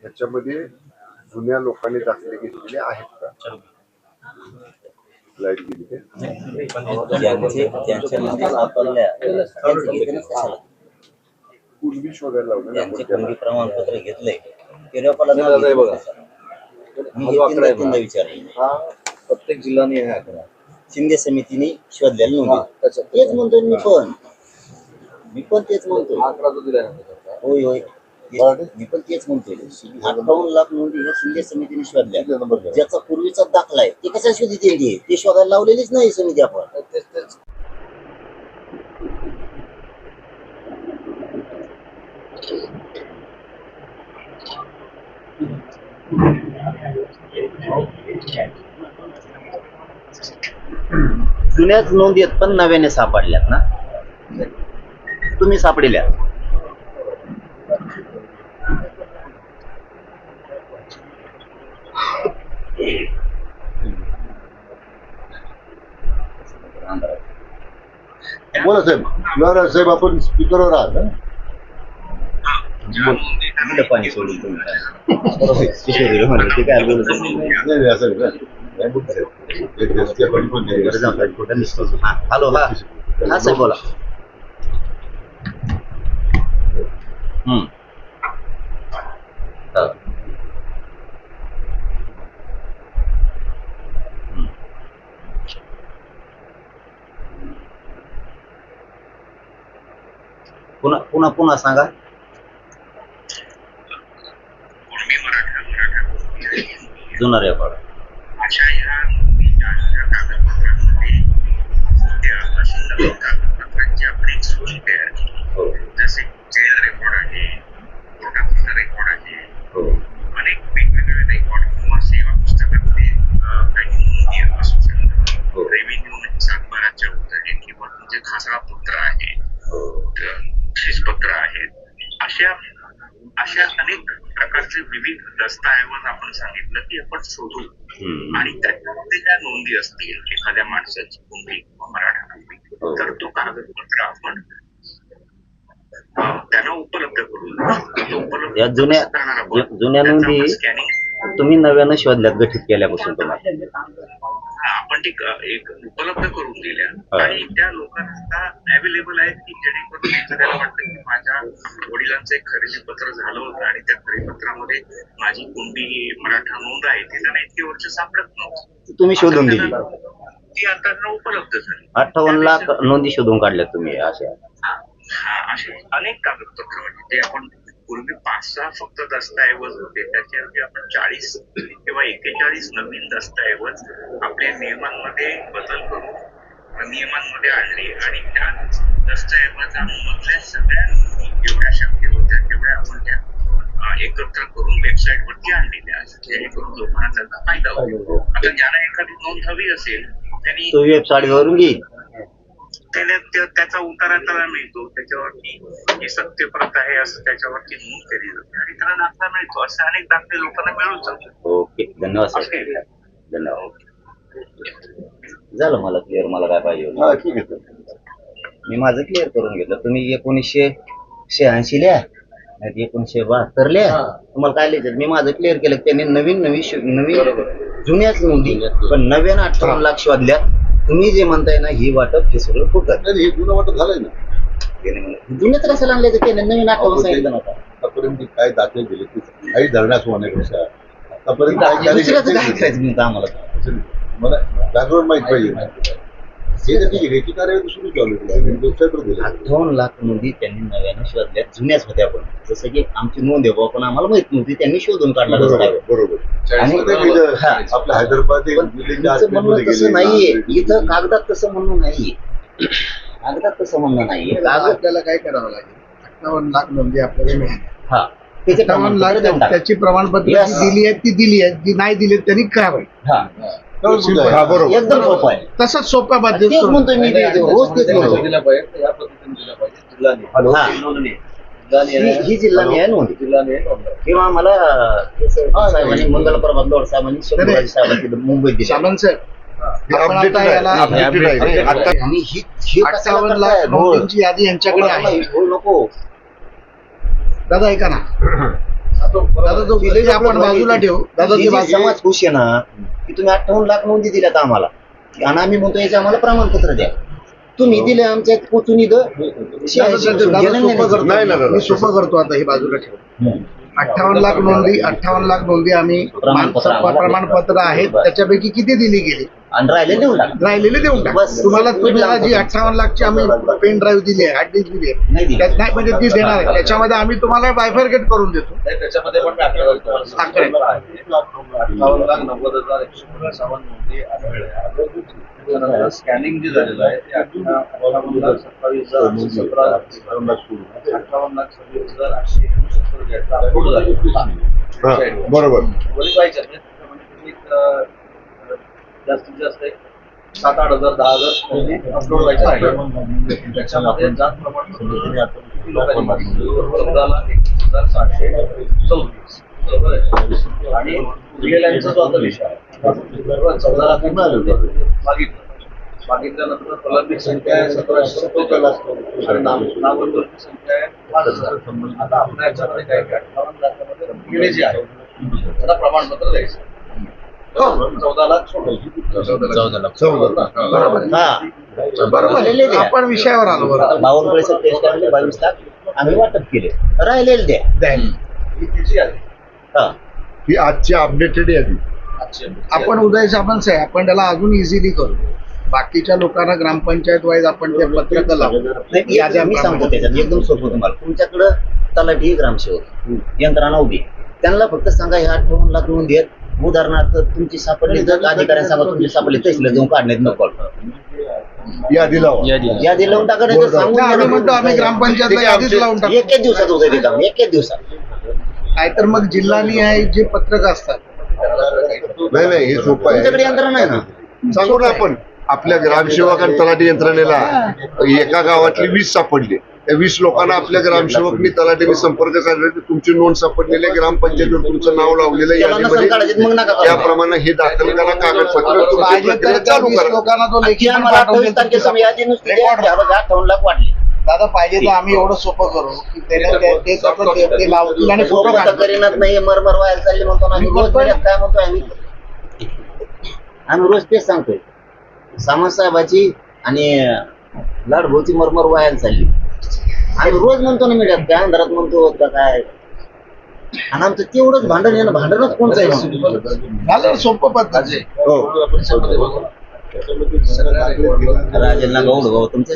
ह्याच्यामध्ये जुन्या लोकांनी दाखले घेतलेले आहेत का? लाईट गेली पूर्वी शोधायला लावलं त्यांचे कुंडी प्रमाणपत्र घेतलंय प्रत्येक जिल्ह्याने हे आकडा शिंदे समितीने शोधलेला नोंदी तेच म्हणतो मी पण तेच म्हणतो आकडा जो दिलाय होय होय मी पण तेच म्हणतोय 58 लाख नोंदी ह्या शिंदे समितीने शोधल्या ज्याचा पूर्वीचा दाखला आहे ते कशा शोधित येईल ते शोधायला लावलेलीच नाही समिती आपण जुन्याच नोंदी आहेत पण नव्याने सापडल्यात ना तुम्ही सापडल्या बोला साहेब साहेब आपण स्पीकरवर आहात पाणी सोडून तुम्ही काय हॅलो हा हा साहेब बोला पुन्हा सांगा जुना रेकॉर्ड अशा ह्या नोंदीच्या कागदपत्रांमध्ये त्या कागदपत्रांची आपण एक सोय तयार केली जसे जेल रेकॉर्ड आहे कोर्टातला रेकॉर्ड आहे अनेक वेगवेगळे रेकॉर्ड किंवा सेवा पुस्तकातले काही नोंदी असू शकतात रेव्हेन्यू सातबाराच्या उतरणे किंवा तुमचे खासदार पत्र आहे पत्र आहेत अशा अनेक प्रकारचे विविध दस्तऐवज आपण सांगितलं की आपण शोधू आणि त्याच्यामध्ये ज्या नोंदी असतील एखाद्या माणसाची कुंडी किंवा मराठा कुंडी तर तो कागदपत्र आपण त्यांना उपलब्ध करू या जुन्या नोंदी तुम्ही नव्यानं शोधल्यात गठीत केल्यापासून तुम्हाला आपण ती एक उपलब्ध करून दिल्या आणि त्या लोकांना अवेलेबल आहेत की जेणेकरून एखाद्याला वाटतं की माझ्या वडिलांचं एक खरेदी पत्र झालं होतं आणि त्या खरेदी पत्रामध्ये माझी कुंडी मराठा नोंद आहे ती त्यांना इतकी वर्ष सापडत नव्हती तुम्ही शोधून दिली ती आता उपलब्ध झाली 58 लाख नोंदी शोधून काढल्यात तुम्ही अशा असे अनेक कागदपत्र म्हणजे जे आपण पूर्वी 5-6 फक्त दस्तऐवज होते त्याच्याऐवजी आपण 40 किंवा 41 नवीन दस्तऐवज आपल्या नियमांमध्ये बदल करून नियमांमध्ये आणले आणि त्या दस्तऐवजांमधल्या सगळ्या जेवढ्या शक्य होत्या तेवढ्या आपण त्या एकत्र करून वेबसाईट वरती आणलेल्या जेणेकरून लोकांना त्याचा फायदा होईल आता ज्यांना एखादी नोंद हवी असेल त्यांनी तो वेबसाईट वरून घेईल त्याचा उतारा त्याला मिळतो त्याच्यावरती ही सत्यप्रत आहे असं त्याच्यावरती नोंद केली जाते आणि त्याला दाखला मिळतो असे अनेक दाखले लोकांना मिळून जातो ओके धन्यवाद धन्यवाद झालं मला क्लिअर मला काय पाहिजे ठीक आहे मी माझं क्लिअर करून घेतलं तुम्ही 1986 लिहा नाही 1972 लिहा तुम्हाला काय लिहायचं मी माझं क्लिअर केलं त्यांनी नवीन जुन्याच नोंदी पण नव्यानं 58 लाख शोधल्या तुम्ही जे म्हणताय ना ही वाटप हे सगळं फुटत हे जुनं वाटप झालंय ना जुन्याच कशाला आणले तर त्याने नवीन 58 सांगितलं नव्हतं आतापर्यंत काय दाखले गेले ते काही धरण्यास होण्यापेक्षा आतापर्यंत दुसऱ्याचं काय करायचं म्हणतं आम्हाला मला जागरण माहित पाहिजे याची कार्यवाही सुरू चालू वेबसाईटवर दिली 58 लाख नोंदी त्यांनी नव्यानं शोधल्या जुन्याच होत्या पण जसं की आमची नोंद आहे पण आम्हाला माहित नव्हती त्यांनी शोधून काढला बरोबर आपल्या हैदराबाद तसं नाहीये इथं कागदात तसं म्हणणं नाहीये कागदात तसं म्हणणं नाहीये आपल्याला काय करावं लागेल 58 लाख नोंदी आपल्याला मिळाल्या हा त्याचे 58 लाख त्याची प्रमाणपत्र दिली आहेत ती दिली आहेत जी नाही दिली त्यांनी करावं हा बरोबर एकदम सोपं आहे तसंच सोप्या पद्धतीने तेच म्हणतोय मी रोज तेच म्हणतो दिला पाहिजे या पद्धतीने दिला पाहिजे ही जिल्हा आहे नोंद किंवा मला साहेबांनी मंगल प्रभात लोड साहेबांनी शंभूराज साहेबांनी मुंबईत दिली सामंत साहेब आणि ही 58 लाख नोंदींची यादी यांच्याकडे आहे नको दादा ऐका ना दादा तो विषय आपण बाजूला ठेवू. दादा ही ते जी बाकी समाज खुश आहे ना की तुम्ही 58 लाख नोंदी दिल्यात आम्हाला आणि आम्ही म्हणतो याचे आम्हाला प्रमाणपत्र द्या. तुम्ही दिले आमच्या पोचून इथं दादा 86 सोपं करतो. नाही ना दादा. मी सोपं करतो आता हे बाजूला ठेवू. 58 लाख नोंदी आम्ही प्रमाणपत्र आहेत त्याच्यापैकी किती दिली गेली आणि राहिले देऊन टाका. राहिलेले देऊन टाक. बस. तुम्हाला जी 58 लाखची आम्ही पेन ड्राईव्ह दिली आहे, हार्ड डिस्क दिली नाही आहे दिली. त्यात नाही म्हणजे ती देणार आहे. त्याच्यामध्ये आम्ही तुम्हाला बायफरकेट करून देतो. त्याच्यामध्ये पण आकडेवारी आकडे. 58,90,157 नोंदी आढळल्या. स्कॅनिंग जे झालेलं आहे ते 58,27,817 58,26,869 अपलोड झाले. बरोबर. वरील व्हायच्या म्हणजे जास्तीत जास्त 7,000, 8,000, 10,000 नोंदी अपलोड व्हायच्या आहेत. त्याच्यामध्ये जात प्रमाणपत्र किती लोकांनी 14,01,734 बरोबर आहे. आणि रिअलाईनचा जो आता विषय आहे 14 लाख मागितल्यानंतर प्रलंबित संख्या आहे 1,747 आणि नामंजूरची संख्या आहे 5,000. आता आपल्या याच्यामध्ये काय 58 लाखामध्ये गेले जे आहे त्याला प्रमाणपत्र द्यायचं. 14 लाख बरोबर. आपण विषयावर आलो. बरोबर. 52 टेस्ट टाकले 22 लाख आम्ही वाटप केले. राहिलेले द्या. ही तिची आहे. हा ही आजची अपडेटेड यादी. आपण उदय सामंत साहेब आपण त्याला अजून इझिली करू. बाकीच्या लोकांना ग्रामपंचायत वाईज आपण ते पत्रक लावू. नाही यादी आम्ही सांगतो त्याच्यात एकदम सोपं तुम्हाला. तुमच्याकडं तलाठी ग्रामसेवक यंत्रणा उभी त्यांना फक्त सांगा ह्या 58 लाख नोंदी आहेत. उदाहरणार्थ तुमची सापडली जर अधिकाऱ्यांना सांगा तुमची सापडली तहसील जाऊन काढण्यात नको यादी लावा. यादी लावून टाका नाही तर सांगून आम्ही म्हणतो आम्ही ग्रामपंचायतला यादीच लावून टाकू. एकच दिवसात होतं ते काम. एकच दिवसात. नाहीतर मग जिल्हानिहाय जे पत्रक असतात नाही हे सोपं तुमच्याकडे आहे. यंत्रणा आहे ना. सांगू ना आपण आपल्या ग्रामसेवक आणि तलाठी यंत्रणेला एका गावातली 20 सापडली. त्या 20 लोकांना आपल्या ग्रामसेवकनी तलाठीने संपर्क साधला. तुमची नोंद सापडलेली आहे, ग्रामपंचायतीवर तुमचं नाव लावलेलं आहे त्याला नसेल काढायचं मग नका करू. त्याप्रमाणे हे दाखल करा कागदपत्र तुमची पाहिजे तर प्रक्रिया त्या चालू 20 करा. लोकांना तो लेखी की पण आम्हाला पाठवून 28 तारखेला देतो. यादी नुसती द्या. ह्या बघा 58 लाख वाढले. दादा पाहिजे तर आम्ही एवढं सोपं करू की ते लावतील आणि फोटो सोबत करीनात नाही मरमर व्हायला चालली म्हणतो ना आम्ही रोज मिडियात काय म्हणतोय आम्ही रोज तेच सांगतोय. सामंत साहेबाची आणि लाडभाऊची मरमर व्हायला चालली. आम्ही रोज म्हणतो ना मीडियात काय अंधारात म्हणतो का काय आणि आमचं तेवढंच भांडण आहे ना. भांडणच कोणचं आहे झालं सोपं पद्धत. राजेंना गौड भाऊ तुमचे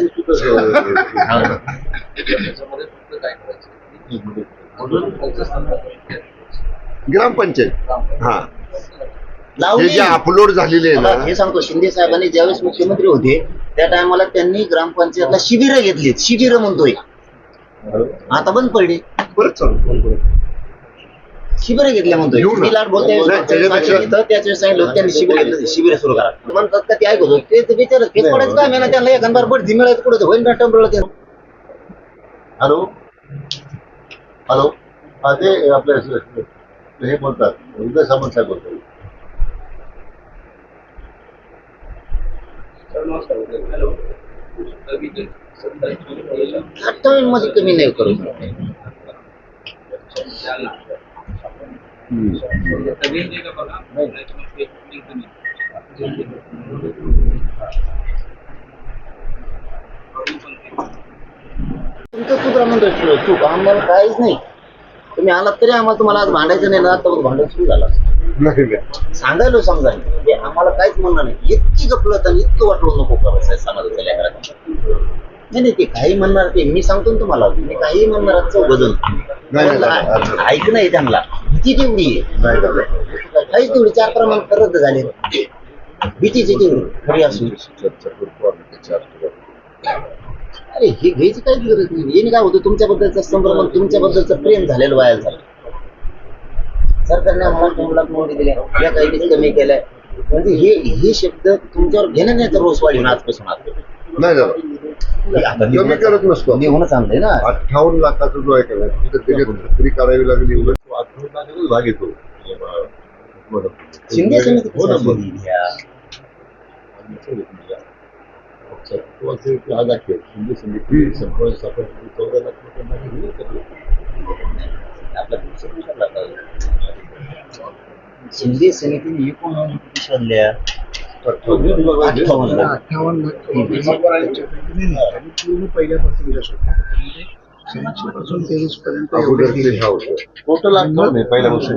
त्याच्यामध्ये फक्त काय करायचं ग्रामपंचायत हा हे लावली. जे अपलोड झालेले आहे मला ना हे सांगतो शिंदे साहेबांनी ज्यावेळेस मुख्यमंत्री होते त्या टायमाला त्यांनी ग्रामपंचायतला शिबिरं घेतलीत. शिबिरं म्हणतोय आता बंद पडली. परत चालू शिबिरं घेतल्या म्हणतोय. घेऊ ना. मी लाट बोलतोय नाही, त्याच्यापेक्षा- त्याच वेळेस सांगितलं होतं, त्यांनी शिबिर घेतलं शिबिर सुरू करा म्हणतात का ते ऐकतो ते विचारत तेच पडायचं काय ना त्यांना एखादा बढती मिळायचं कुठं होईल ना टंबळ. हॅलो हॅलो हा ते आपल्या हे बोलतात उदय सामंत साहेब बोलतात. हॅलो 58 मध्ये कमी नाही करू. तुमचं सुद्धा म्हणतो चूक आम्हाला काहीच नाही. तुम्ही आलात तरी आम्हाला तुम्हाला आज भांडायचं नाही ना. आता भांडण सुरू झालं सांगायला समजायला ते आम्हाला काहीच म्हणणं नाही. इतकी गपलत आणि इतकं वाटलं नको करायचं समाजाच्या लेकरांना. नाही ते काही म्हणणार ते मी सांगतो ना तुम्हाला. मी काही म्हणणार चौघजण ऐक नाही त्यांना भीती तेवढी आहे. काहीच तेवढी 4 प्रमाण रद्द झाले. भीतीची तेवढी खरी असू. अरे हे घ्यायची काहीच गरज नाही. याने काय होतं तुमच्याबद्दलचा संभ्रम तुमच्याबद्दलचं प्रेम झालेलं व्हायला झालं. सरकारने आम्हाला 2 लाख नोंदी दिल्या या काही कमी केलंय म्हणजे हे शब्द तुमच्यावर घेण्याचा रोष वाढवून आजपासून नाही झालं. कमी करत नसतो. लिहूनच आणलंय ना. 58 लाखाचा जो आहे का त्याची खात्री करावी लागली. 58 लाखाचाच भाग येतो. शिंदे समिती हो ना, कशाला दिली या? आज अखेर शिंदे समिती संपर्क सापडली 14 लाख लोकांना आपल्या पुढचं विचारलं आता. शिंदे समितीने एकूण नोंदी किती शोधल्या? 58 लाख. 58 लाख त्यांनी पूर्ण पहिल्यापासून पासून 23 पर्यंत एवढे अगोदर ते दिले. हा होतं. टोटल 58 आहे पहिल्या वर्षी.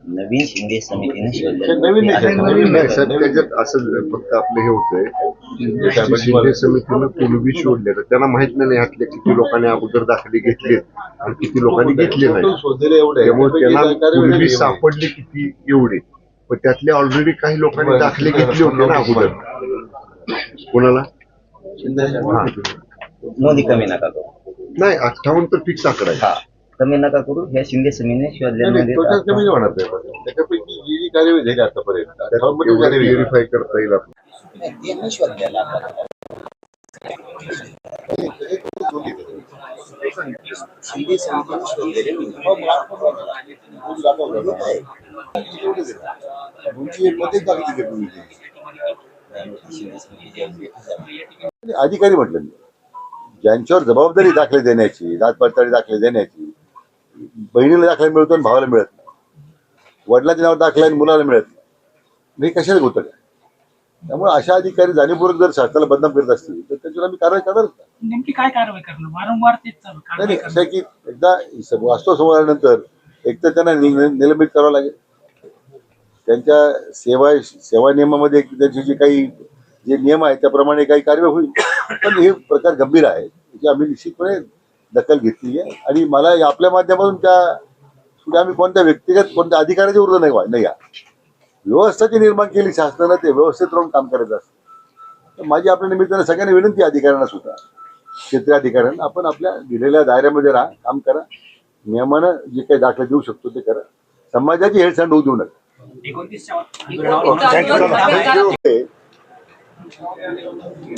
नवीन शिंदे समितीने हे शोधल्या. नवीन नाही, नवीन नाही नाही. साहेब, त्याच्यात असं फक्त आपलं हे होतंय शिंदे समितीनं पूर्वी शोधले तर त्यांना माहित नाही ह्यातल्या किती लोकांनी अगोदर दाखले घेतले आणि किती लोकांनी घेतले टोटल नाही. शोधलेले एवढे आहे. त्यामुळे त्यापैकी त्यांना सरकारी पूर्वी वेगळे आहे. सापडले किती एवढे, पण त्यातले ऑलरेडी काही लोकांनी दाखले घेतले होते ना अगोदर. कोणाला? हा. नोंदी कमी नका करू. नाही 58 तर फिक्स आकडा आहे. हा, कमी नका करू. ह्या शिंदे समितीने शोधल्या नाही, नोंदी टोटल कमी नाही होणार ते. त्याच्यापैकी जी जी कार्यवाही झाली आतापर्यंत त्यामध्ये कार्यवाही झाली. व्हेरीफाय करता येईल आपल्याला. त्यांनी शोधलेला शिंदे समितीने शोधलेले अधिकारी म्हटलं मी. ज्यांच्यावर जबाबदारी दाखले देण्याची, जात पडताळी दाखले देण्याची, बहिणीला दाखला मिळतो आणि भावाला मिळत नाही, वडिलांच्या नावावर दाखला आणि मुलाला मिळत नाही, हे कशाला होतं काय? त्यामुळे अशा अधिकारी जाणीवपूर्वक जर शासनाला बदनाम करत असतील तर त्याच्यावर आम्ही कारवाई करणार. नेमकी काय कारवाई करणं? वारंवार तेच चालू नाही कारवाई असं आहे की एकदा वास्तव समोर आल्यानंतर एक तर त्यांना निलंबित करावं लागेल. त्यांच्या सेवा नियमामध्ये त्यांचे जे नियम आहेत त्याप्रमाणे काही कार्यवाही होईल. पण हे प्रकार गंभीर आहे, याची आम्ही निश्चितपणे दखल घेतली आहे. आणि मला आपल्या माध्यमातून त्या पुढे आम्ही कोणत्या अधिकाराच्या विरोध नाही व्यवस्था जी निर्माण केली शासनानं ते व्यवस्थित राहून काम करायचं असतं. तर माझी आपल्या निमित्तानं सगळ्यांना विनंती आहे, अधिकाऱ्यांना सुद्धा, क्षेत्रीय अधिकाऱ्यांना, आपण आपल्या दिलेल्या दायऱ्यामध्ये राहा, काम करा, नियमानं जे काही दाखले देऊ शकतो ते करा, समाजाची हेळसांड होऊ देऊ नका. 29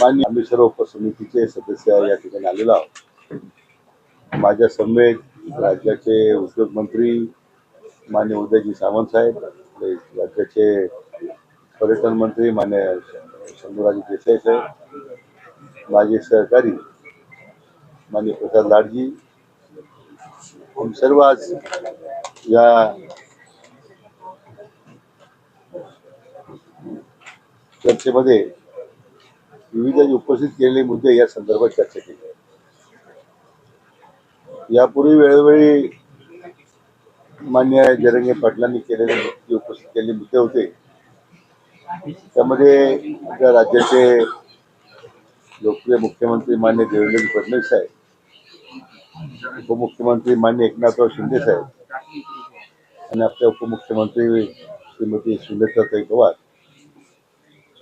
मान्य आम्ही सर्व उपसमितीचे सदस्य या ठिकाणी आलेलो आहोत. माझ्या समेत राज्याचे उद्योगमंत्री मान्य उदयजी सामंत साहेब, आपले राज्याचे पर्यटन मंत्री मान्य शंभूराजे देसाई साहेब, माझे सहकारी मान्य प्रसाद लाडजी, हम सर्व आज या चर्चेमध्ये विविध उपस्थित केलेले मुद्दे या संदर्भात चर्चा केली. यापूर्वी वेळोवेळी मान्य जरंगे पाटलांनी उपस्थित केलेले मुद्दे होते. त्यामध्ये आपल्या राज्याचे लोकप्रिय मुख्यमंत्री मान्य देवेंद्र फडणवीस साहेब, उपमुख्यमंत्री मान्य एकनाथराव शिंदे साहेब आणि आपल्या उपमुख्यमंत्री श्रीमती सुनेत्राताई पवार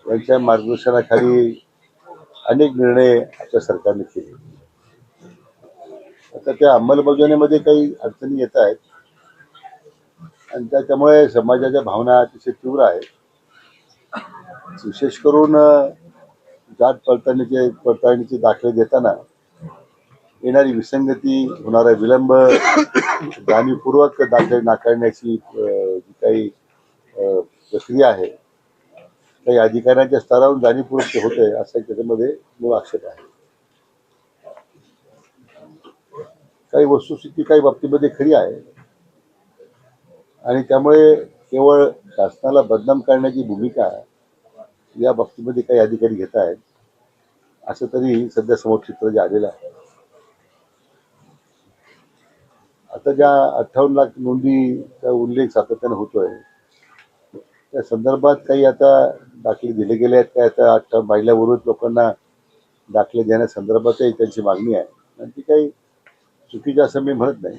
यांच्या मार्गदर्शनाखाली अनेक निर्णय आपल्या सरकारने केले. आता त्या अंमलबजावणीमध्ये काही अडचणी येत आहेत आणि त्यामुळे समाजाच्या भावना अतिशय तीव्र आहेत. विशेष करून जात पडताळणीचे दाखले देताना येणारी विसंगती, होणारा विलंब, जाणीवपूर्वक दाखले नाकारण्याची जी काही प्रक्रिया आहे, काही अधिकाऱ्यांच्या स्तरावरून जाणीवपूर्वक ते होत आहे, असा त्याच्यामध्ये मूळ आक्षेप आहे. काही वस्तुस्थिती काही बाबतीमध्ये खरी आहे आणि त्यामुळे केवळ शासनाला बदनाम करण्याची भूमिका या बाबतीमध्ये काही अधिकारी घेत आहेत, असं तरी सध्या समोर चित्र जे आलेलं आहे. आता ज्या 58 लाख नोंदीचा उल्लेख सातत्याने होतोय, त्या संदर्भात काही आता दाखले दिले गेले आहेत काय? आता महिला उर्वरित लोकांना दाखले देण्यासंदर्भातही त्यांची मागणी आहे आणि ती काही चुकीची असं मी म्हणत नाही.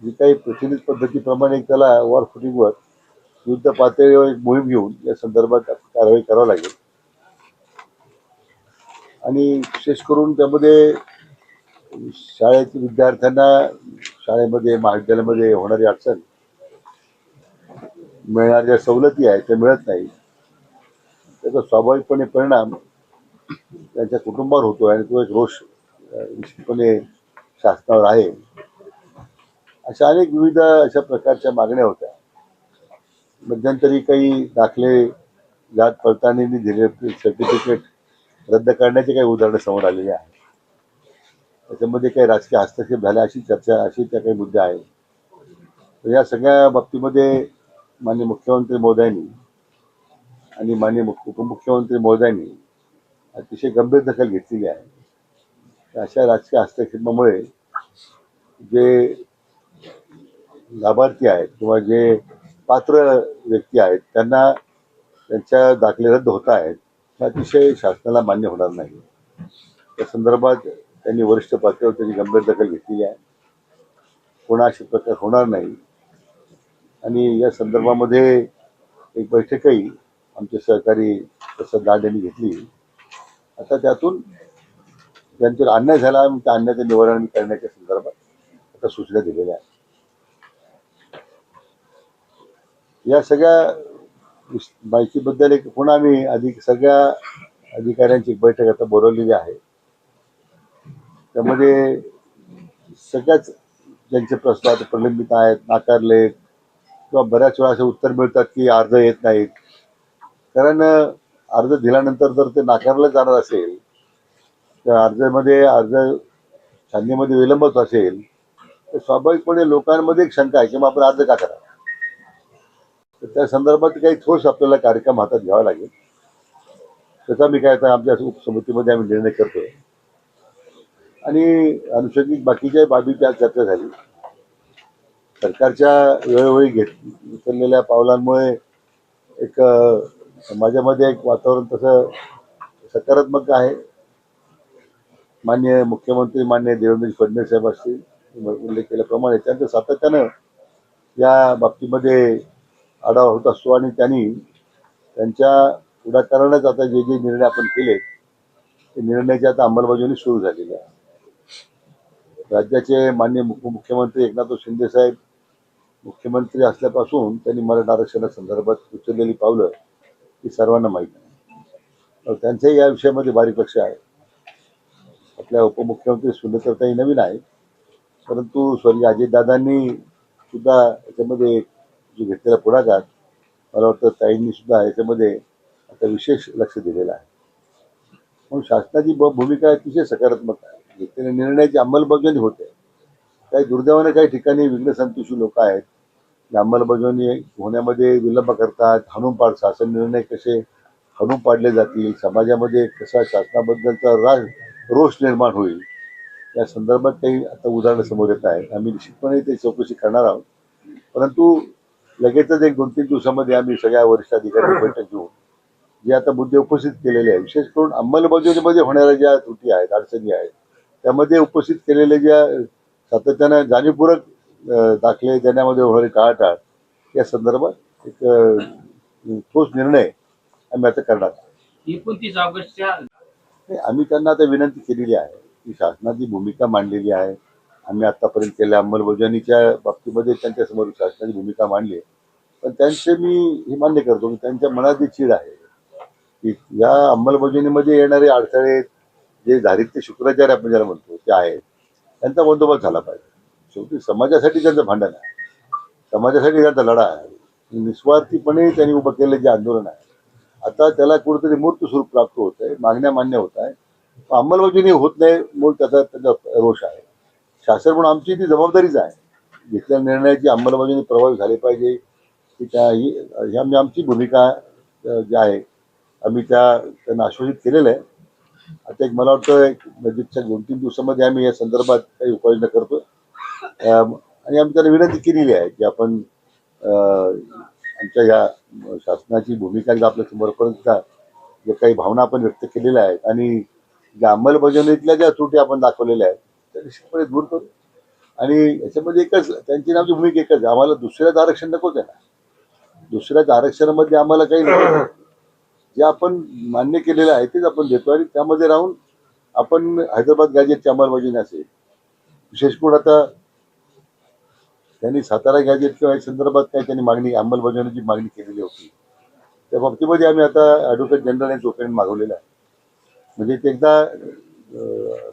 जी काही प्रचलित पद्धतीप्रमाणे त्याला वॉर फुटिंगवर युद्ध पातळीवर एक मोहीम घेऊन या संदर्भात कारवाई करावी लागेल. आणि विशेष करून त्यामध्ये शाळेतील विद्यार्थ्यांना शाळेमध्ये महाविद्यालयामध्ये होणारी अडचण, मिळणाऱ्या ज्या सवलती आहेत त्या मिळत नाही, त्याचा स्वाभाविकपणे परिणाम त्यांच्या कुटुंबावर होतो आणि तो एक रोष निश्चितपणे शासनावर आहे. अशा अनेक विविध अशा प्रकारच्या मागण्या होत्या. मध्यंतरी काही दाखले जात पडताळणीने दिलेले सर्टिफिकेट रद्द करण्याचे काही उदाहरणं समोर आलेली आहेत. त्याच्यामध्ये काही राजकीय हस्तक्षेप झाला अशी चर्चा, अशी त्या काही मुद्दे आहेत. तर या सगळ्या बाबतीमध्ये माननीय मुख्यमंत्री महोदयांनी आणि माननीय उपमुख्यमंत्री महोदयांनी अतिशय गंभीर दखल घेतलेली आहे. अशा राजकीय हस्तक्षेपामुळे जे लाभार्थी आहेत किंवा जे पात्र व्यक्ती आहेत त्यांना त्यांच्या दाखले रद्द होत आहेत, हे अतिशय शासनाला मान्य होणार नाही. त्या संदर्भात त्यांनी वरिष्ठ पातळीवर त्याची गंभीर दखल घेतलेली आहे. कोणा असे प्रकार होणार नाही आणि या संदर्भामध्ये एक बैठकही आमचे सहकारी प्रसाद दांड यांनी घेतली. आता त्यातून त्यांच्यावर अन्याय झाला, त्या अन्यायाचं निवारण करण्याच्या संदर्भात आता सूचना दिलेल्या आहेत. या सगळ्या माहितीबद्दल एक पुन्हा आम्ही सगळ्या अधिकाऱ्यांची एक बैठक आता बोलवलेली आहे. त्यामध्ये सगळ्याच ज्यांचे प्रस्ताव आता प्रलंबित आहेत, नाकारले किंवा बऱ्याच वेळा असे उत्तर मिळतात की अर्ज येत नाहीत. कारण अर्ज दिल्यानंतर जर ते नाकारलं जाणार असेल, त्या अर्ज छाननीमध्ये विलंब होत असेल तर स्वाभाविकपणे लोकांमध्ये एक शंका आहे की मग आपण अर्ज का करा. तर त्या संदर्भात काही ठोस आपल्याला कार्यक्रम हातात घ्यावा लागेल. त्याचा मी काय आता आमच्या उपसमितीमध्ये आम्ही निर्णय करतोय आणि अनुषंगिक बाकीच्या बाबीची आज चर्चा झाली. सरकारच्या वेळोवेळी उचललेल्या पावलांमुळे एक समाजामध्ये एक वातावरण तसं सकारात्मक आहे. माननीय मुख्यमंत्री माननीय देवेंद्र फडणवीस साहेब असतील, उल्लेख केल्याप्रमाणे त्यांचं सातत्यानं या बाबतीमध्ये आढावा होत असतो आणि त्यांनी त्यांच्या पुढाकारानेच आता जे जे निर्णय आपण केले ते निर्णयाची आता अंमलबजावणी सुरू झालेली आहे. राज्याचे माननीय उपमुख्यमंत्री एकनाथ शिंदे साहेब मुख्यमंत्री असल्यापासून त्यांनी मराठा आरक्षणासंदर्भात उचललेली पावलं ही सर्वांना माहीत आहे. त्यांचंही या विषयामध्ये बारीक लक्ष आहे. आपल्या उपमुख्यमंत्री सुनेत्रताई नवीन आहे, परंतु स्वर्गीय अजितदादांनी सुद्धा याच्यामध्ये जो घेतलेला पुढाकार, मला वाटतं ताईंनी सुद्धा याच्यामध्ये आता विशेष लक्ष दिलेलं आहे. म्हणून शासनाची भूमिका अतिशय सकारात्मक आहे. घेतलेल्या निर्णयाची अंमलबजावणी होते. काही दुर्दैवाने काही ठिकाणी विघ्नसंतोषी लोक आहेत, अंमलबजावणी होण्यामध्ये विलंब करतात, हाणून पाडतात. शासन निर्णय कसे हाणून पाडले जातील, समाजामध्ये कसा शासनाबद्दलचा रोष निर्माण होईल, या संदर्भात काही आता उदाहरणं समोर येत आहेत. आम्ही निश्चितपणे ते चौकशी करणार आहोत. परंतु लगेचच 1-2-3 दिवसामध्ये आम्ही सगळ्या वरिष्ठ अधिकाऱ्यांची बैठक घेऊन जे आता मुद्दे उपस्थित केलेले आहेत, विशेष करून अंमलबजावणीमध्ये होणाऱ्या ज्या त्रुटी आहेत, अडचणी आहेत, त्यामध्ये उपस्थित केलेले ज्या सातत्यानं जाणीवपूर्वक दाखले देण्यामध्ये होणारी टाळाटाळ, या संदर्भात एक ठोस निर्णय आम्ही आता करणार. 29 ऑगस्टच्या आम्ही त्यांना आता विनंती केलेली आहे की शासनाची भूमिका मांडलेली आहे. आम्ही आतापर्यंत केलेल्या अंमलबजावणीच्या बाबतीमध्ये त्यांच्यासमोर शासनाची भूमिका मांडली आहे. पण त्यांचे मी हे मान्य करतो की त्यांच्या मनात जी चीड आहे की या अंमलबजावणीमध्ये येणारे अडथळे, जे दारिद्र्य शुक्राचार्य आपण ज्याला म्हणतो ते आहेत, त्यांचा बंदोबस्त झाला पाहिजे. शेवटी समाजासाठी त्यांचं भांडण आहे, समाजासाठी त्यांचा लढा आहे. निस्वार्थीपणे त्यांनी उभं केलेलं जे आंदोलन आहे, आता त्याला कुठेतरी मूर्त स्वरूप प्राप्त होत आहे, मागण्या मान्य होत आहे, अंमलबजावणी होत नाही, मूळ त्याचा रोष आहे. शासन म्हणून आमची ती जबाबदारीच आहे. घेतलेल्या निर्णयाची अंमलबजावणी प्रभावी झाली पाहिजे, ही आमची भूमिका जी आहे आम्ही त्यांना आश्वासित केलेलं आहे. आता एक मला वाटतं नजीकच्या 2-3 दिवसामध्ये आम्ही या संदर्भात काही उपाययोजना करतो आणि आम्ही त्यांना विनंती केलेली आहे की आपण आमच्या या शासनाची भूमिका आपल्या समोरपर्यंत जे काही भावना आपण व्यक्त केलेल्या आहेत आणि ज्या अंमलबजावणीतल्या ज्या त्रुटी आपण दाखवलेल्या आहेत त्या निश्चितपणे दूर करू. आणि याच्यामध्ये एकच त्यांची आमची भूमिका एकच आहे, आम्हाला दुसऱ्याच आरक्षण नकोच आहे ना. दुसऱ्याच आरक्षणामध्ये आम्हाला काही नाही, जे आपण मान्य केलेलं आहे तेच आपण देतो आणि त्यामध्ये राहून आपण हैदराबाद गॅजेटची अंमलबजावणी असेल, विशेष करून आता त्यांनी सातारा गॅजेट किंवा या संदर्भात काही त्यांनी मागणी अंमलबजावणीची मागणी केलेली होती, त्या बाबतीमध्ये आम्ही आता ॲडव्होकेट जनरल यांचं ओपिनियन मागवलेलं आहे. म्हणजे ते एकदा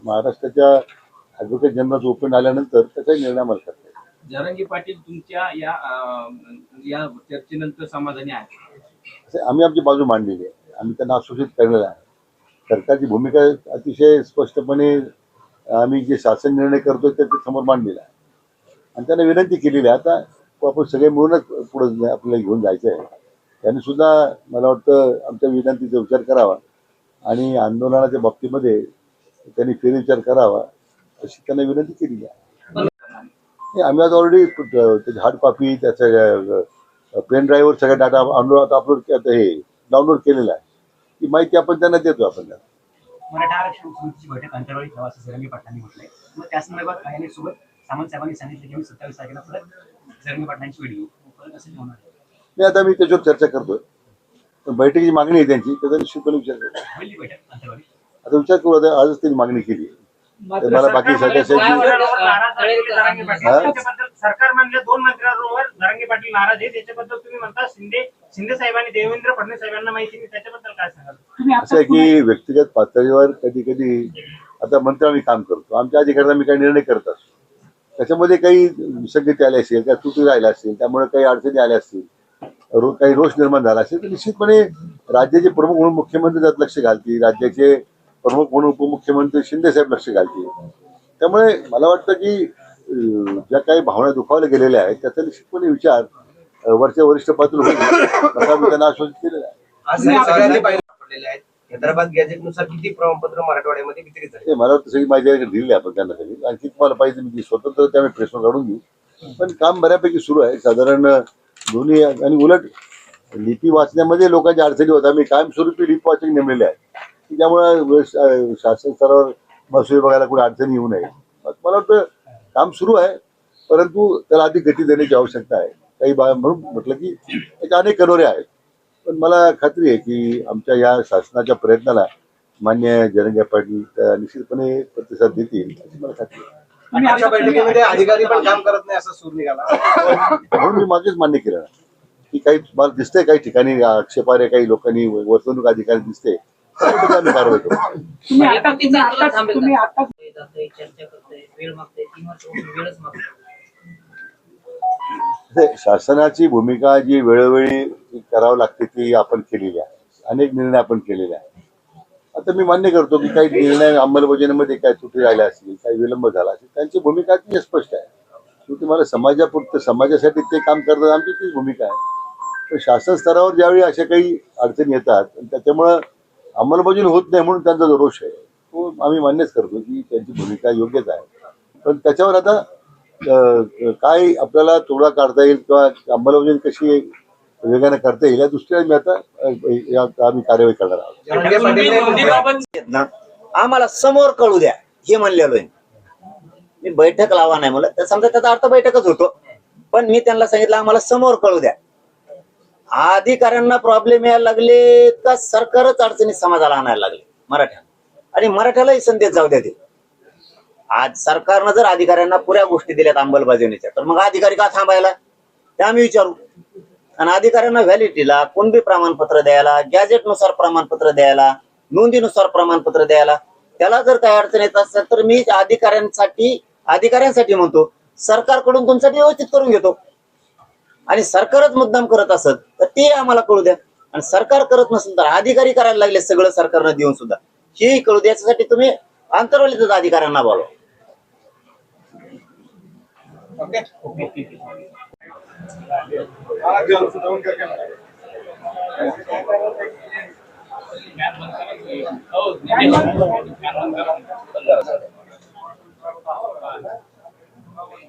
महाराष्ट्राच्या ॲडव्होकेट जनरलचं ओपिनियन आल्यानंतर त्याचाही निर्णय आम्हाला करता येईल. जरांगे पाटील तुमच्या या चर्चेनंतर समाधानी आहे? आम्ही आमची बाजू मांडलेली आहे, आम्ही त्यांना आश्वासित करलेलं आहे. सरकारची भूमिका अतिशय स्पष्टपणे आम्ही जे शासन निर्णय करतो ते समोर मांडलेला आहे आणि त्यांना विनंती केलेली आहे. आता आपण सगळे मिळूनच पुढे आपल्याला घेऊन जायचं आहे. त्यांनी सुद्धा मला वाटतं आमच्या विनंतीचा विचार करावा आणि आंदोलनाच्या बाबतीमध्ये त्यांनी फेरविचार करावा अशी त्यांना विनंती केलेली आहे. आम्ही आज ऑलरेडी त्याची हार्ड कॉपी त्याच्या पेन ड्राईव्हवर सगळ्या डाटा अपलोड हे डाउनलोड केलेला आहे. ती माहिती आपण त्यांना देतो. आपण मराठा आरक्षण समितीची बैठक अंतर्वाळी ठेवा असं जरंगे पाटलांनी म्हटलंय. मग त्या संदर्भात काही सोबत सामंत साहेबांनी सांगितलं की आम्ही 27 तारखेला परत जरंगे पाटलांची वेळ घेऊ. परत असं होणार नाही. आता मी त्याच्यावर चर्चा करतोय. पण बैठकीची मागणी आहे त्यांची त्याचा निश्चितपणे विचार करतो. होईल ती बैठक अंतर्वाळी. आता विचार करू. आता आजच त्यांनी मागणी केली. मला बाकी सगळ्या सरकार म्हणले 2 मंत्र्यांवर जरांगे पाटील नाराज आहे. त्याच्याबद्दल तुम्ही म्हणता शिंदे साहेबांनी देवेंद्र फडणवीस साहेबांना माहिती नाही, त्याच्याबद्दल काय सांगाल? असं आहे की व्यक्तिगत पातळीवर कधी कधी आता मंत्री आम्ही काम करतो. आमच्या अधिकारात आम्ही काही निर्णय करत असतो. त्याच्यामध्ये काही विसंगती आली असेल, काही त्रुटी राहिल्या असतील, त्यामुळे काही अडचणी आल्या असतील, काही रोष निर्माण झाला असेल तर निश्चितपणे राज्याचे प्रमुख म्हणून मुख्यमंत्री त्यात लक्ष घालतील. राज्याचे प्रमुख म्हणून उपमुख्यमंत्री शिंदे साहेब लक्ष घालतील. त्यामुळे मला वाटतं की ज्या काही भावना दुखावल्या गेलेल्या आहेत त्याचा निश्चितपणे विचार वरच्या वरिष्ठ पातळीवर होईल असा मी त्यांना आश्वासित केलेलं आहे. हैदराबाद गॅझेटनुसार किती प्रमाणपत्र मराठवाड्यामध्ये वितरित झाले? मला वाटतं सगळी माहिती दिली आपण त्यांना सगळी. आणखी तुम्हाला पाहिजे मी स्वतंत्र त्यामुळे प्रेसवर काढून घेऊ. पण काम बऱ्यापैकी सुरू आहे. साधारण दोन्ही आणि उलट लिपी वाचण्यामध्ये लोकांच्या अडचणी होत्या. मी कायमस्वरूपी लिपी वाचक नेमलेले आहेत की त्यामुळे शासन स्तरावर महसूल बघायला कुठे अडचणी येऊ नये. मला वाटतं काम सुरू आहे परंतु त्याला अधिक गती देण्याची आवश्यकता आहे. काही म्हणून म्हटलं की त्याच्या अनेक कनोरे आहेत. पण मला खात्री आहे की आमच्या या शासनाच्या प्रयत्नाला मान्य जरंगे पाटील निश्चितपणे प्रतिसाद देतील अशी मला खात्री आहे. आजच्या बैठकीमध्ये अधिकारी पण काम करत नाही असा सूर निघाला. म्हणून मी मागेच मान्य केलं की काही मला दिसतंय काही ठिकाणी आक्षेपार्ह काही लोकांनी वर्तणूक अधिकारी दिसते आम्ही कारवाई करू. शासनाची भूमिका जी वेळोवेळी करावं लागते ती आपण केलेली आहे. अनेक निर्णय आपण केलेले आहेत. आता मी मान्य करतो की काही निर्णय अंमलबजावणीमध्ये काय त्रुटी राहिल्या असतील, काही विलंब झाला असेल, त्यांची भूमिका ती स्पष्ट आहे. शेवटी मला समाजापुरतं समाजासाठी ते काम करतात आमची तीच भूमिका आहे. पण शासन स्तरावर ज्यावेळी अशा काही अडचणी येतात त्याच्यामुळं अंमलबजावणी होत नाही म्हणून त्यांचा जो रोष आहे तो आम्ही मान्यच करतो की त्यांची भूमिका योग्यच आहे. पण त्याच्यावर आता काय आपल्याला तोडगा काढता येईल किंवा अंमलबजावणी कशी वेगाने करता येईल या दृष्टीने मी आता आम्ही कार्यवाही करणार आहोत. आम्हाला समोर कळू द्या हे म्हणलेलो आहे. मी बैठक लावा नाही म्हणलं तर समजा त्याचा अर्थ बैठकच होतो. पण मी त्यांना सांगितलं आम्हाला समोर कळू द्या. अधिकाऱ्यांना प्रॉब्लेम यायला लागले का सरकारच अडचणी समाजाला आणायला लागले मराठ्या आणि मराठ्यालाही संदेश जाऊ द्या. ते आज सरकारनं जर अधिकाऱ्यांना पुऱ्या गोष्टी दिल्यात अंमलबजावणीच्या तर मग अधिकारी का थांबायला ते आम्ही विचारू. आणि अधिकाऱ्यांना व्हॅलिडिटीला कुणबी प्रमाणपत्र द्यायला, गॅजेटनुसार प्रमाणपत्र द्यायला, नोंदीनुसार प्रमाणपत्र द्यायला त्याला जर काही अडचण येत असेल तर मी अधिकाऱ्यांसाठी म्हणतो सरकारकडून तुमच्यासाठी व्यवस्थित करून घेतो. आणि सरकारच मुद्दाम करत असत तर ते आम्हाला कळू द्या. आणि सरकार करत नसेल तर अधिकारी करायला लागले सगळं सरकारनं देऊन सुद्धा हेही कळू द्या. याच्यासाठी तुम्ही अंतर्वालीतच अधिकाऱ्यांना बोलवा.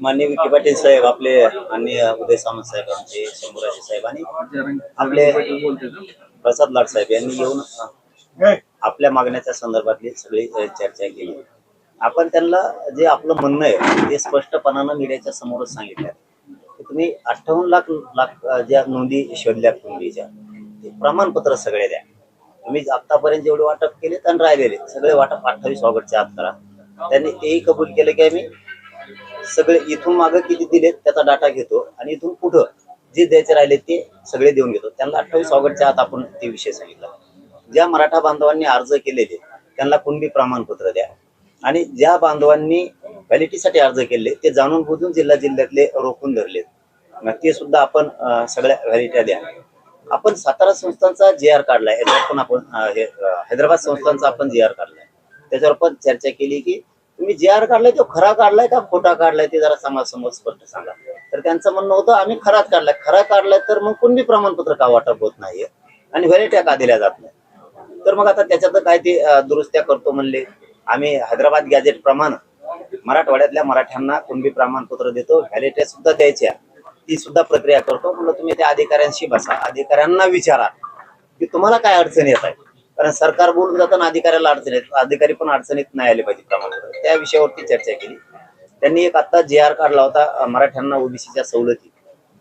माननीय विखे पाटील साहेब, आपले माननीय उदय सामंत साहेब, आमचे शंभूराजे साहेब आणि आपले प्रसाद लाड साहेब यांनी येऊन आपल्या मागण्याच्या संदर्भातली सगळी चर्चा केली. आपण त्यांना जे आपलं म्हणणं आहे ते स्पष्टपणानं मीडियाच्या समोरच सांगितलं. तुम्ही 58 लाख ज्या नोंदी शोधल्या नोंदीच्या ते प्रमाणपत्र सगळे द्या. तुम्ही आतापर्यंत जेवढे वाटप केले आणि राहिलेले सगळे वाटप 28 ऑगस्टच्या आत करा. त्यांनी तेही कबूल केलं की आम्ही सगळे इथून मागं किती दिलेत त्याचा डाटा घेतो आणि इथून पुढं जे द्यायचे राहिले ते सगळे देऊन घेतो. त्यांना 28 ऑगस्टच्या आत आपण ते विषय सांगितला. ज्या मराठा बांधवांनी अर्ज केलेले त्यांना कुणबी प्रमाणपत्र द्या आणि ज्या बांधवांनी व्हॅलिडिटीसाठी अर्ज केले ते जाणून बुजून जिल्ह्यातले रोखून धरलेत ते सुद्धा आपण सगळ्या व्हॅलिडिटी द्या. आपण सातारा संस्थांचा GR काढलाय, याच्यावर पण आपण हैदराबाद संस्थांचा आपण GR काढलाय. त्याच्यावर पण चर्चा केली की तुम्ही जे आर काढलाय तो खरा काढलाय का खोटा काढलाय ते जरा समाजसमोर स्पष्ट सांगा. तर त्यांचं म्हणणं होतं आम्ही खराच काढलाय. खरा काढलाय तर मग कुणबी प्रमाणपत्र का वाटप होत नाहीये आणि व्हॅलिट्या का दिल्या जात नाही. तर मग आता त्याच्यात काय ते दुरुस्त्या करतो म्हणले. आम्ही हैदराबाद गॅजेट प्रमाणे मराठवाड्यातल्या मराठ्यांना कुणबी प्रमाणपत्र देतो, व्हॅलिट्या सुद्धा द्यायच्या, ती सुद्धा प्रक्रिया करतो. म्हणलं तुम्ही त्या अधिकाऱ्यांशी बसा, अधिकाऱ्यांना विचारा की तुम्हाला काय अडचण येत आहे. कारण सरकार बोलून जाताना अधिकाऱ्याला अडचण येत, अधिकारी पण अडचणीत नाही आले पाहिजे प्रमाणपत्र. त्या विषयावरती चर्चा केली. त्यांनी एक आता JR काढला होता मराठ्यांना ओबीसीच्या सवलती,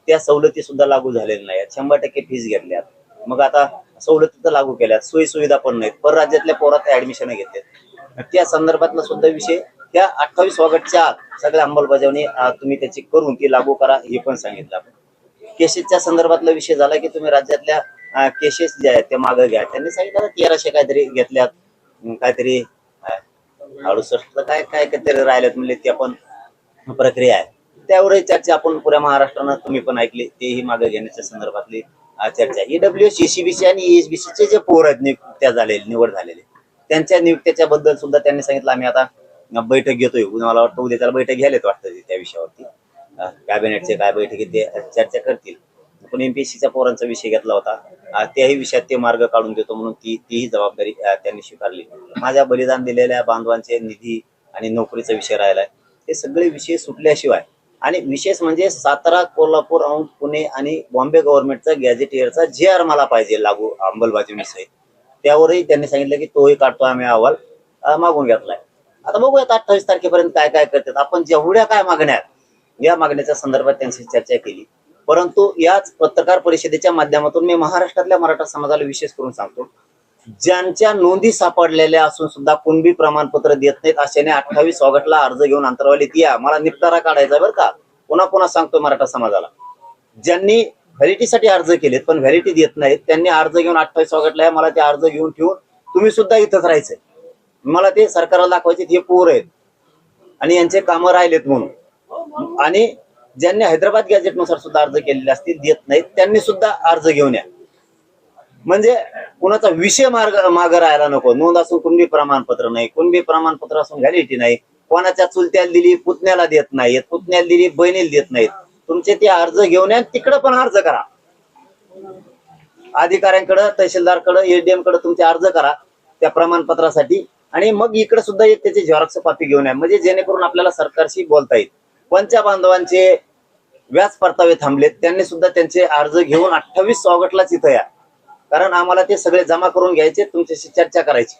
त्या सवलती सुद्धा लागू झालेल्या नाही. 100% फीस घेतल्यात. मग आता सवलती तर लागू केल्यात, सोयी सुविधा पण नाहीत. परराज्यातल्या पोरात ऍडमिशन घेतलेत. त्या संदर्भातला सुद्धा विषय त्या 28 ऑगस्टच्या आत सगळ्या अंमलबजावणी तुम्ही त्याची करून ती लागू करा हे पण सांगितलं आपण. केसेसच्या संदर्भातला विषय झाला की तुम्ही राज्यातल्या केसेस जे आहेत ते मागे घ्या. त्यांनी सांगितलं 1300 काहीतरी घेतल्यात, काहीतरी 68 काय काय काहीतरी राहिल्यात म्हणले, ती आपण प्रक्रिया आहे. त्यावरही चर्चा आपण पुऱ्या महाराष्ट्रानं तुम्ही पण ऐकली. तेही मागे घेण्याच्या संदर्भातली चर्चा. EWS, ECBC आणि ESBCचे जे पोर आहेत नियुक्त्या झालेले, निवड झालेले, त्यांच्या नियुक्त्याच्या बद्दल सुद्धा त्यांनी सांगितलं आम्ही आता बैठक घेतोय. मला वाटतं उद्या त्याला बैठक घ्यायलाच वाटतं त्या विषयावरती. कॅबिनेटचे काय बैठकीत ते चर्चा करतील. पण MPSCच्या पोरांचा विषय घेतला होता, त्याही विषयात ते मार्ग काढून देतो म्हणून तीही जबाबदारी त्यांनी स्वीकारली. माझ्या बलिदान दिलेल्या बांधवांचे निधी आणि नोकरीचा विषय राहिलाय. हे सगळे विषय सुटल्याशिवाय, आणि विशेष म्हणजे सातारा, कोल्हापूर, औंध, पुणे आणि बॉम्बे गव्हर्नमेंटचा गॅझेटियरचा JR मला पाहिजे लागू अंमलबजावणीसहित. त्यावरही त्यांनी सांगितलं की तोही काढतो आम्ही, अहवाल मागून घेतलाय. आता बघूयात 28 तारखेपर्यंत काय काय करतात. आपण जेवढ्या काय मागण्या, या मागण्याच्या संदर्भात त्यांची चर्चा केली. परंतु याच पत्रकार परिषदेच्या माध्यमातून मी महाराष्ट्रातल्या मराठा समाजाला विशेष करून सांगतो, ज्यांच्या नोंदी सापडलेल्या असून सुद्धा कुणबी प्रमाणपत्र देत नाहीत अशाने 28 ऑगस्टला अर्ज घेऊन अंतरवालीत या. मला निपटारा काढायचा बरं का. पुन्हा पुन्हा सांगतो मराठा समाजाला, ज्यांनी व्हॅलिटीसाठी अर्ज केलेत पण व्हॅलिटी देत नाहीत, त्यांनी अर्ज घेऊन 28 ऑगस्टला या. मला ते अर्ज घेऊन ठेवून तुम्ही सुद्धा इथंच राहायचंय. मला ते सरकारला दाखवायचे हे पोर आहेत आणि यांचे कामं राहिलेत म्हणून. आणि ज्यांनी हैदराबाद गॅजेटनुसार सुद्धा अर्ज केलेले असतील, देत नाहीत, त्यांनी सुद्धा अर्ज घेऊन या. म्हणजे कुणाचा विषय मागे राहायला नको. नोंद असून कुणबी प्रमाणपत्र नाही, कुणबी प्रमाणपत्र असून व्हॅलिटी नाही, कोणाच्या चुलत्याला दिली पुतण्याला देत नाहीत, पुतण्याला दिली बहिणीला देत नाहीत. तुमचे ते अर्ज घेऊन या, तिकडे पण अर्ज करा. अधिकाऱ्यांकडे, तहसीलदारकडे, ADM कडे तुमचे अर्ज करा त्या प्रमाणपत्रासाठी. आणि मग इकडे सुद्धा एक त्याची झेरॉक्स कॉपी घेऊन या, म्हणजे जेणेकरून आपल्याला सरकारशी बोलता येईल. कोणत्या बांधवांचे व्याज परतावे थांबलेत त्यांनी सुद्धा त्यांचे अर्ज घेऊन 28 ऑगस्टलाच इथं या. कारण आम्हाला ते सगळे जमा करून घ्यायचे, तुमच्याशी चर्चा करायची.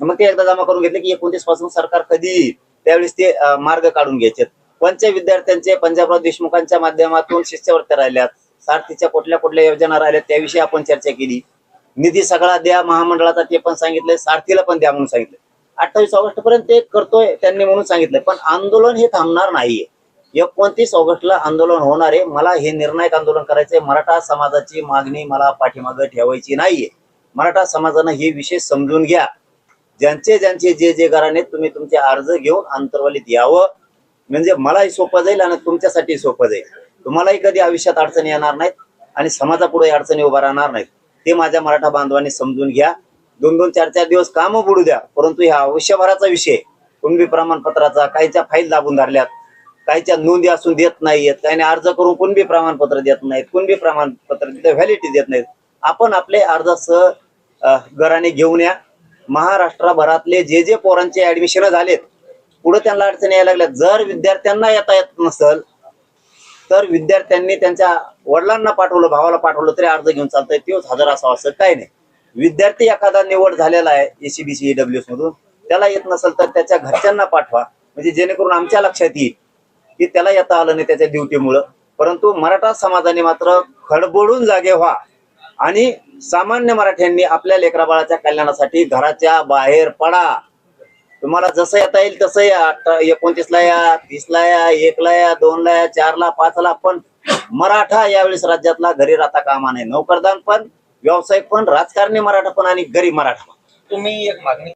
मग ते एकदा जमा करून घेतले की 29 पासून सरकार कधी येईल त्यावेळेस ते मार्ग काढून घ्यायचे. कोणत्या विद्यार्थ्यांचे पंजाबराव देशमुखांच्या माध्यमातून शिष्यवृत्त्या राहिल्यात, सारथीच्या कुठल्या योजना राहिल्यात त्याविषयी आपण चर्चा केली. निधी सगळा द्या महामंडळाचा ते पण सांगितलंय, सारथीला पण द्या म्हणून सांगितलं. 28 ऑगस्ट पर्यंत ते करतोय त्यांनी म्हणून सांगितलंय. पण आंदोलन हे थांबणार नाहीये. 29 ऑगस्टला आंदोलन होणार आहे. मला हे निर्णायक आंदोलन करायचंय. मराठा समाजाची मागणी मला पाठीमागे ठेवायची नाहीये. मराठा समाजानं हे विषय समजून घ्या. ज्यांचे जे घराने तुम्ही तुमचे अर्ज घेऊन अंतरवालीत यावं, म्हणजे मलाही सोपं जाईल आणि तुमच्यासाठी सोपं जाईल. तुम्हालाही कधी आयुष्यात अडचणी येणार नाहीत आणि समाजापुढे अडचणी उभा राहणार नाहीत. ते माझ्या मराठा बांधवांनी समजून घ्या. 2-2, 4-4 दिवस कामं बुडू द्या, परंतु ह्या आयुष्यभराचा विषय कुणबी प्रमाणपत्राचा, काहीच्या फाईल दाबून धरल्यात, काहीच्या नोंदी असून देत नाहीयेत, काही अर्ज करून कुणबी प्रमाणपत्र देत नाहीत, कुणबी प्रमाणपत्र व्हॅलिटी देत नाहीत. आपण आपले अर्ज घराने घेऊन या. महाराष्ट्रभरातले जे पोरांचे ऍडमिशन झालेत, पुढे त्यांना अडचणी यायला लागल्यात. जर विद्यार्थ्यांना येता येत नसेल तर विद्यार्थ्यांनी त्यांच्या वडिलांना पाठवलं, भावाला पाठवलं तरी अर्ज घेऊन चालतंय. तोच हजर असावा असं काही नाही. विद्यार्थी एखादा निवड झालेला आहे ECBC EWS मधून, त्याला येत नसेल तर त्याच्या घरच्यांना पाठवा, म्हणजे जेणेकरून आमच्या लक्षात येईल की त्याला येता आलं नाही त्याच्या ड्युटीमुळं. परंतु मराठा समाजाने मात्र खडबडून जागे व्हा आणि सामान्य मराठ्यांनी आपल्या लेकराबाळाच्या कल्याणासाठी घराच्या बाहेर पडा. तुम्हाला जसं येता येईल तसं या. 29 ला या, 30 ला या, 1 ला या, 2 ला या, 4 ला, 5 ला. पण मराठा यावेळेस राज्यातला घरी राहता कामा नये. नोकरदार पण, व्यावसायिक पण, राजकारणी मराठा पण आणि गरीब मराठा. तुम्ही एक मागणी